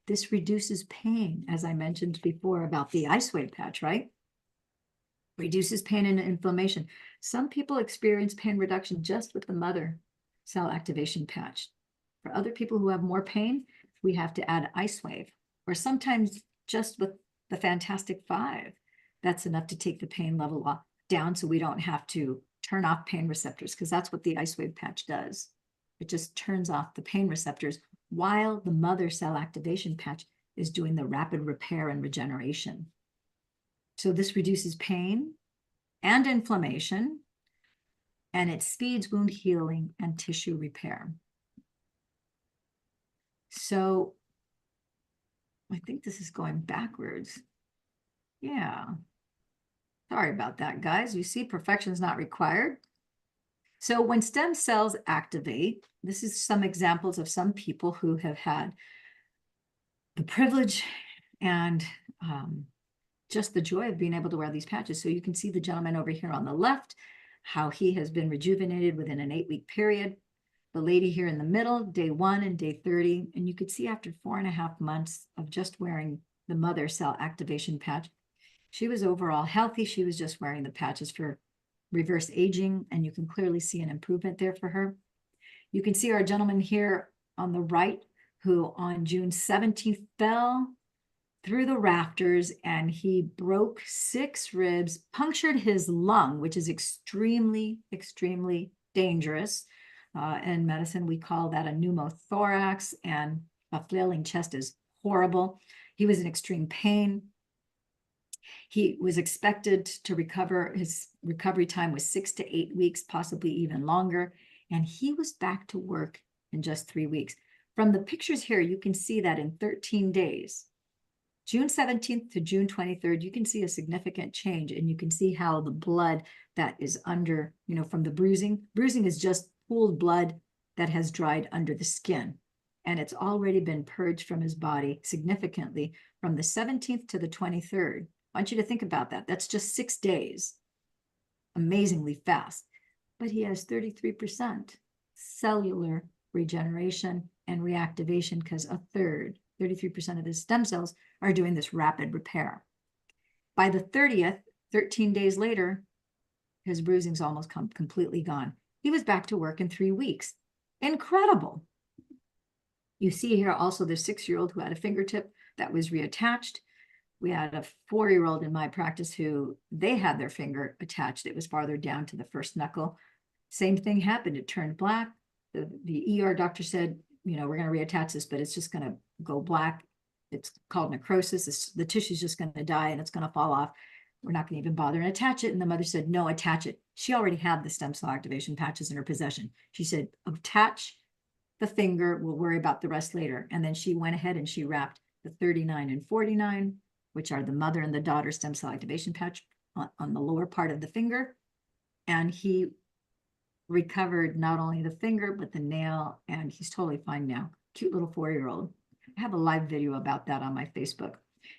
This reduces pain, as I mentioned before about the ice wave patch, right? Reduces pain and inflammation. Some people experience pain reduction just with the mother cell activation patch. For other people who have more pain, we have to add ice wave, or sometimes just with the Fantastic Five. That's enough to take the pain level down so we don't have to turn off pain receptors, because that's what the ice wave patch does. It just turns off the pain receptors while the mother cell activation patch is doing the rapid repair and regeneration. So this reduces pain and inflammation, and it speeds wound healing and tissue repair. So I think this is going backwards. Yeah. Sorry about that, guys. You see, perfection is not required. So when stem cells activate, this is some examples of some people who have had the privilege and just the joy of being able to wear these patches. So you can see the gentleman over here on the left, how he has been rejuvenated within an 8-week period. The lady here in the middle, day 1 and day 30. And you could see after 4.5 months of just wearing the mother cell activation patch, she was overall healthy. She was just wearing the patches for reverse aging, and you can clearly see an improvement there for her. You can see our gentleman here on the right, who on June 17th fell through the rafters and he broke 6 ribs, punctured his lung, which is extremely, extremely dangerous. In medicine, we call that a pneumothorax, and a flailing chest is horrible. He was in extreme pain. He was expected to recover. His recovery time was 6 to 8 weeks, possibly even longer. And he was back to work in just 3 weeks. From the pictures here, you can see that in 13 days, June 17th to June 23rd, you can see a significant change, and you can see how the blood that is under, from the bruising is just pooled blood that has dried under the skin. And it's already been purged from his body significantly from the 17th to the 23rd. I want you to think about that. That's just 6 days. Amazingly fast. But he has 33% cellular regeneration and reactivation, because a third, 33% of his stem cells are doing this rapid repair. By the 30th, 13 days later, his bruising's almost completely gone. He was back to work in 3 weeks. Incredible. You see here also the 6-year-old who had a fingertip that was reattached. We had a 4-year-old in my practice who they had their finger attached. It was farther down to the first knuckle. Same thing happened. It turned black. The ER doctor said, we're going to reattach this, but it's just going to go black. It's called necrosis. The tissue's just going to die and it's going to fall off. We're not going to even bother and attach it. And the mother said, no, attach it. She already had the stem cell activation patches in her possession. She said, attach the finger. We'll worry about the rest later. And then she went ahead and she wrapped the 39 and 49, which are the mother and the daughter stem cell activation patch on the lower part of the finger. And he recovered not only the finger, but the nail, and he's totally fine now. Cute little 4-year-old. I have a live video about that on my Facebook.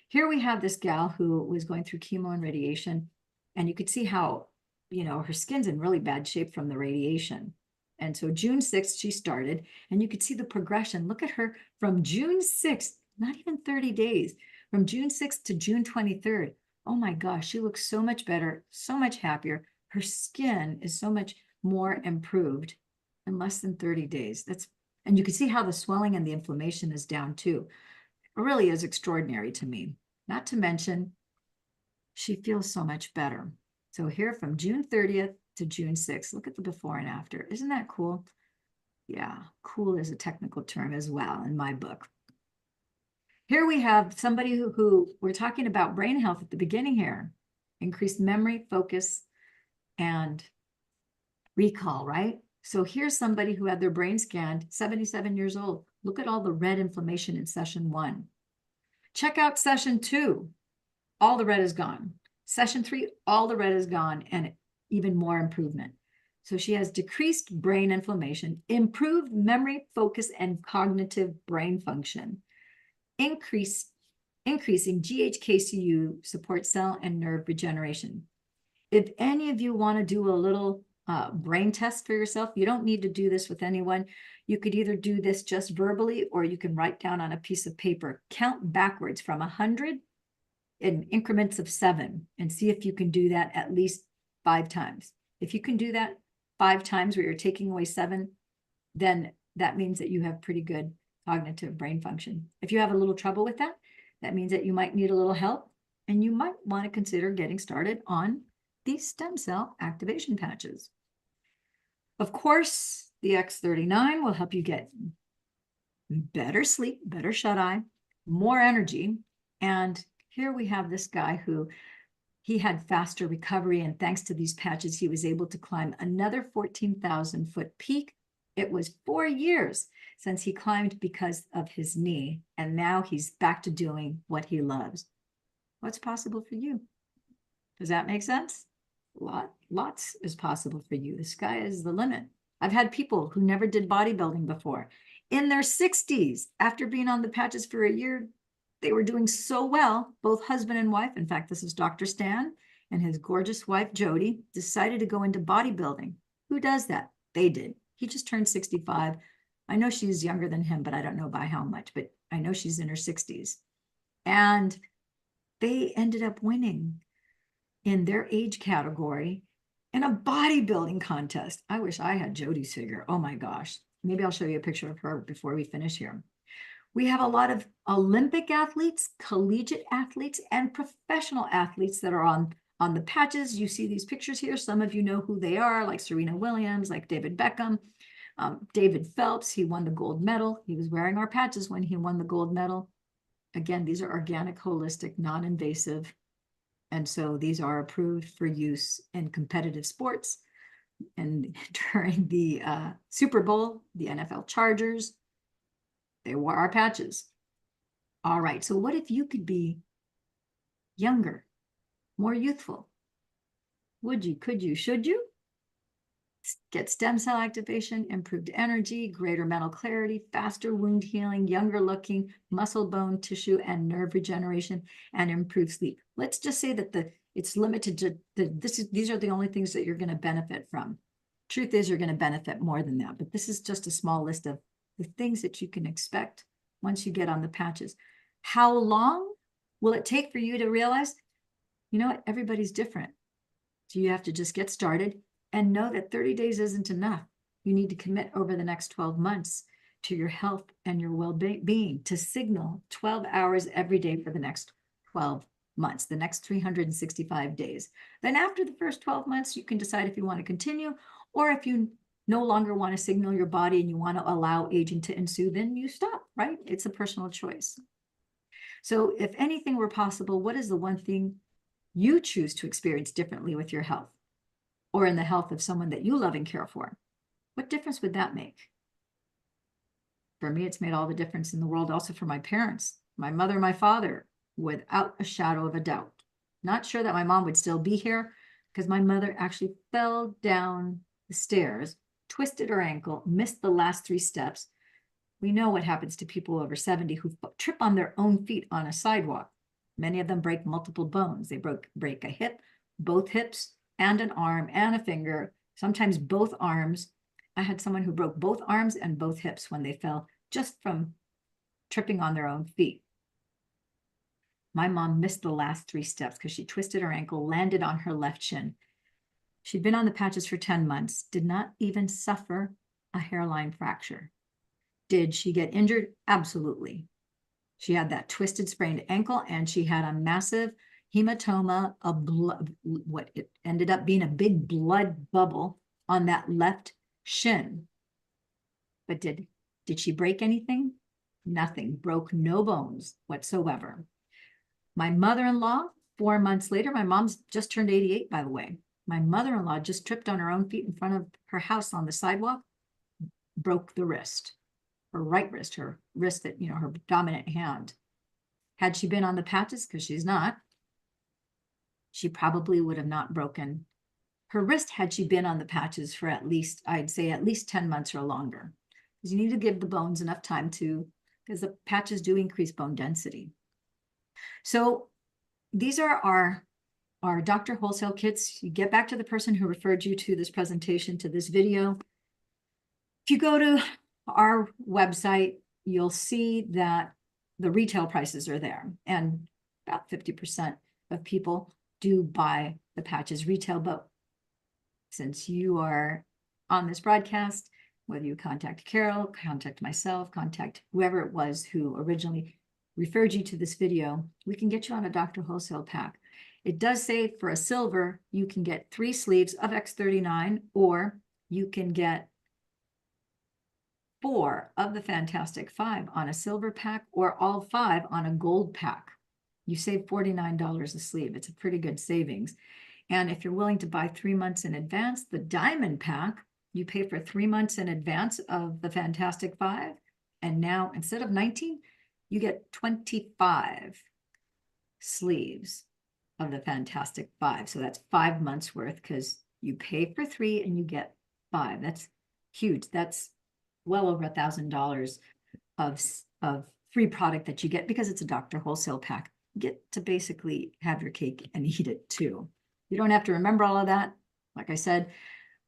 Here we have this gal who was going through chemo and radiation, and you could see how, her skin's in really bad shape from the radiation. And so June 6th, she started, and you could see the progression. Look at her from June 6th, not even 30 days, from June 6th to June 23rd. Oh my gosh, she looks so much better, so much happier. Her skin is so much more improved in less than 30 days. And you can see how the swelling and the inflammation is down too. It really is extraordinary to me. Not to mention, she feels so much better. So here from June 30th to June 6th, look at the before and after. Isn't that cool? Yeah, cool is a technical term as well in my book. Here we have somebody who we're talking about brain health at the beginning here. Increased memory, focus, and recall, right? So here's somebody who had their brain scanned, 77 years old. Look at all the red inflammation in session 1. Check out session 2. All the red is gone. Session 3, all the red is gone, and even more improvement. So she has decreased brain inflammation, improved memory, focus, and cognitive brain function, increasing GHKCU support cell and nerve regeneration. If any of you want to do a little brain test for yourself, you don't need to do this with anyone. You could either do this just verbally, or you can write down on a piece of paper, count backwards from 100 in increments of 7, and see if you can do that at least 5 times. If you can do that 5 times where you're taking away 7, then that means that you have pretty good cognitive brain function. If you have a little trouble with that, that means that you might need a little help, and you might want to consider getting started on these stem cell activation patches. Of course, the X39 will help you get better sleep, better shut-eye, more energy. And here we have this guy who he had faster recovery, and thanks to these patches, he was able to climb another 14,000-foot peak It was 4 years since he climbed because of his knee, and now he's back to doing what he loves. What's possible for you? Does that make sense? Lots is possible for you. The sky is the limit. I've had people who never did bodybuilding before. In their 60s, after being on the patches for a year, they were doing so well, both husband and wife. In fact, this is Dr. Stan and his gorgeous wife, Jody, decided to go into bodybuilding. Who does that? They did. He just turned 65. I know she's younger than him, but I don't know by how much, but I know she's in her 60s. And they ended up winning in their age category in a bodybuilding contest. I wish I had Jody's figure. Oh my gosh. Maybe I'll show you a picture of her before we finish here. We have a lot of Olympic athletes, collegiate athletes, and professional athletes that are on the patches. You see these pictures here. Some of you know who they are, like Serena Williams, like David Beckham, David Phelps. He won the gold medal. He was wearing our patches when he won the gold medal. Again, these are organic, holistic, non-invasive. And so these are approved for use in competitive sports. And during the Super Bowl, the NFL Chargers, they wore our patches. All right, so what if you could be younger, more youthful? Would you, could you, should you? Get stem cell activation, improved energy, greater mental clarity, faster wound healing, younger looking, muscle, bone, tissue, and nerve regeneration, and improved sleep. Let's just say that it's limited to these are the only things that you're going to benefit from. Truth is, you're going to benefit more than that, but this is just a small list of the things that you can expect once you get on the patches. How long will it take for you to realize, you know what, everybody's different. So you have to just get started and know that 30 days isn't enough. You need to commit over the next 12 months to your health and your well-being, to signal 12 hours every day for the next 12 months, the next 365 days. Then after the first 12 months, you can decide if you want to continue, or if you no longer want to signal your body and you want to allow aging to ensue, then you stop, right? It's a personal choice. So if anything were possible, what is the one thing you choose to experience differently with your health, or in the health of someone that you love and care for? What difference would that make? For me, it's made all the difference in the world. Also for my parents, my mother, my father, without a shadow of a doubt. Not sure that my mom would still be here, because my mother actually fell down the stairs, twisted her ankle, missed the last 3 steps. We know what happens to people over 70 who trip on their own feet on a sidewalk. Many of them break multiple bones. They break a hip, both hips, and an arm and a finger, sometimes both arms. I had someone who broke both arms and both hips when they fell just from tripping on their own feet. My mom missed the last 3 steps because she twisted her ankle, landed on her left shin. She'd been on the patches for 10 months, did not even suffer a hairline fracture. Did she get injured? Absolutely. She had that twisted, sprained ankle, and she had a massive hematoma, what it ended up being a big blood bubble on that left shin. But did she break anything? Nothing. Broke no bones whatsoever. My mother-in-law, 4 months later, my mom's just turned 88, by the way. My mother-in-law just tripped on her own feet in front of her house on the sidewalk, broke the wrist, her right wrist, her wrist that, her dominant hand. Had she been on the patches, because she's not, she probably would have not broken her wrist had she been on the patches for at least, I'd say at least 10 months or longer. Because you need to give the bones enough time because the patches do increase bone density. So these are our doctor wholesale kits. You get back to the person who referred you to this presentation, to this video. If you go to our website, you'll see that the retail prices are there, and about 50% of people do buy the patches retail. But since you are on this broadcast, whether you contact Carol, contact myself, contact whoever it was who originally referred you to this video, we can get you on a doctor wholesale pack. It does say for a silver, you can get 3 sleeves of X39, or you can get 4 of the Fantastic 5 on a silver pack, or all 5 on a gold pack. You save $49 a sleeve. It's a pretty good savings. And if you're willing to buy 3 months in advance, the diamond pack You pay for 3 months in advance of the Fantastic Five. And now instead of 19, you get 25 sleeves of the Fantastic Five. So that's 5 months worth because you pay for 3 and you get 5. That's huge. That's well over $1,000 of free product that you get because it's a doctor wholesale pack. You get to basically have your cake and eat it too. You don't have to remember all of that. Like I said,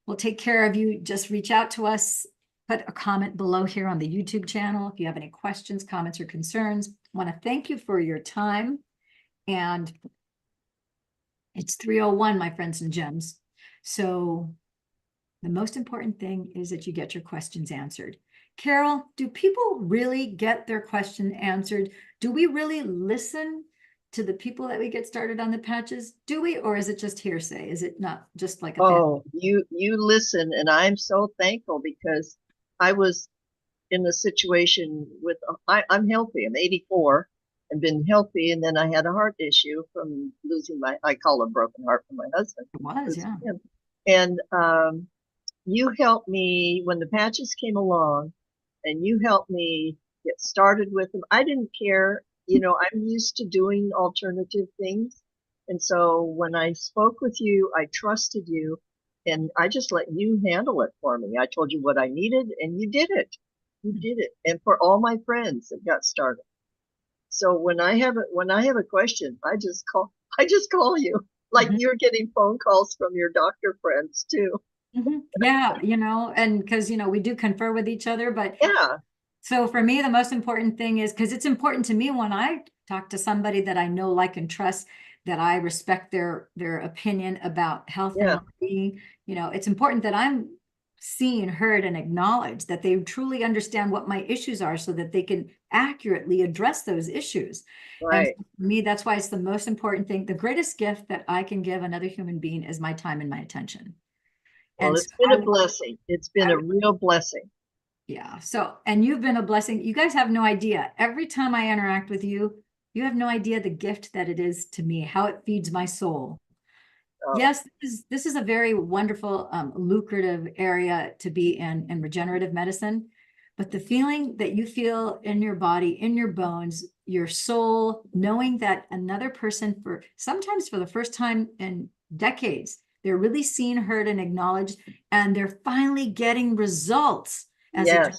we'll take care of you. Just reach out to us. Put a comment below here on the YouTube channel if you have any questions, comments, or concerns. I want to thank you for your time. And it's 3:01, my friends and gems. So the most important thing is that you get your questions answered. Carol, do people really get their question answered? Do we really listen to the people that we get started on the patches? Do we, or is it just hearsay? Is it not just like a Oh, you listen, and I'm so thankful because I was in a situation with I'm healthy. I'm 84 and been healthy, and then I had a heart issue from losing I call it a broken heart from my husband. It was, yeah. And you helped me when the patches came along, and you helped me get started with them. I didn't care, I'm used to doing alternative things. And so when I spoke with you, I trusted you, and I just let you handle it for me. I told you what I needed, and you did it. You did it. And for all my friends that got started. So when I have a question, I just call you. Like you're getting phone calls from your doctor friends too. Yeah, and because, we do confer with each other, but yeah. So for me, the most important thing is, because it's important to me when I talk to somebody that I know, like, and trust, that I respect their opinion about health and well-being. It's important that I'm seen, heard, and acknowledged, that they truly understand what my issues are so that they can accurately address those issues. Right. And for me, that's why it's the most important thing. The greatest gift that I can give another human being is my time and my attention. Well, it's been a blessing. It's been a real blessing. Yeah. So, and you've been a blessing. You guys have no idea. Every time I interact with you, you have no idea the gift that it is to me, how it feeds my soul. Oh. Yes, this is a very wonderful, lucrative area to be in regenerative medicine. But the feeling that you feel in your body, in your bones, your soul, knowing that another person, sometimes for the first time in decades, they're really seen, heard, and acknowledged, and they're finally getting results as an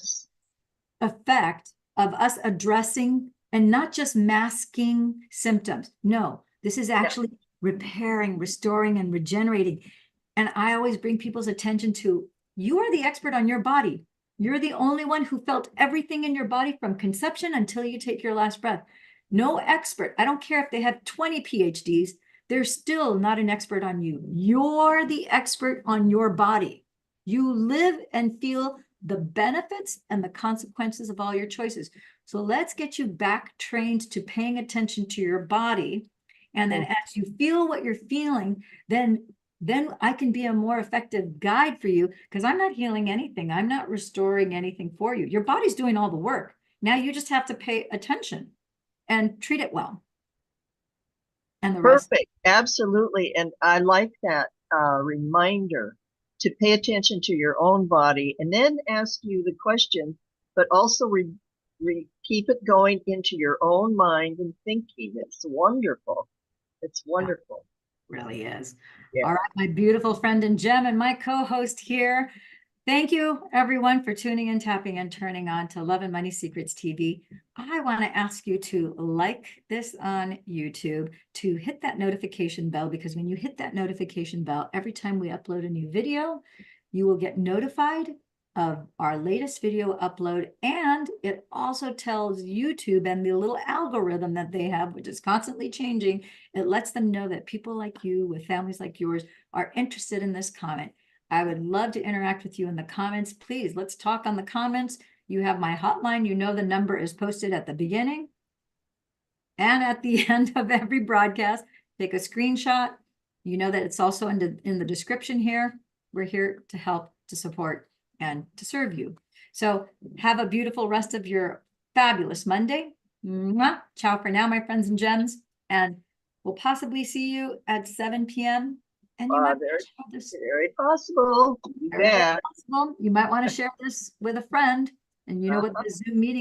effect of us addressing and not just masking symptoms. No, this is actually repairing, restoring, and regenerating. And I always bring people's attention to, you are the expert on your body. You're the only one who felt everything in your body from conception until you take your last breath. No expert, I don't care if they have 20 PhDs, they're still not an expert on you. You're the expert on your body. You live and feel the benefits and the consequences of all your choices. So let's get you back trained to paying attention to your body. And then as you feel what you're feeling, then I can be a more effective guide for you, because I'm not healing anything. I'm not restoring anything for you. Your body's doing all the work. Now you just have to pay attention and treat it well. And the Perfect. Absolutely. And I like that reminder to pay attention to your own body, and then ask you the question, but also keep it going into your own mind and thinking. It's wonderful. It's wonderful. It really is. Yeah. All right, my beautiful friend and gem and my co-host here. Thank you, everyone, for tuning in, tapping, and turning on to Love and Money Secrets TV. I want to ask you to like this on YouTube, to hit that notification bell, because when you hit that notification bell, every time we upload a new video, you will get notified of our latest video upload. And it also tells YouTube and the little algorithm that they have, which is constantly changing, it lets them know that people like you with families like yours are interested in this comment. I would love to interact with you in the comments. Please, let's talk on the comments. You have my hotline. You know the number is posted at the beginning and at the end of every broadcast. Take a screenshot. You know that it's also in the description here. We're here to help, to support, and to serve you. So have a beautiful rest of your fabulous Monday. Mwah. Ciao for now, my friends and gems. And we'll possibly see you at 7 p.m. And you might Very, share this. very possible. Very Yeah. possible. You might want to share this with a friend, and you know what the Zoom meeting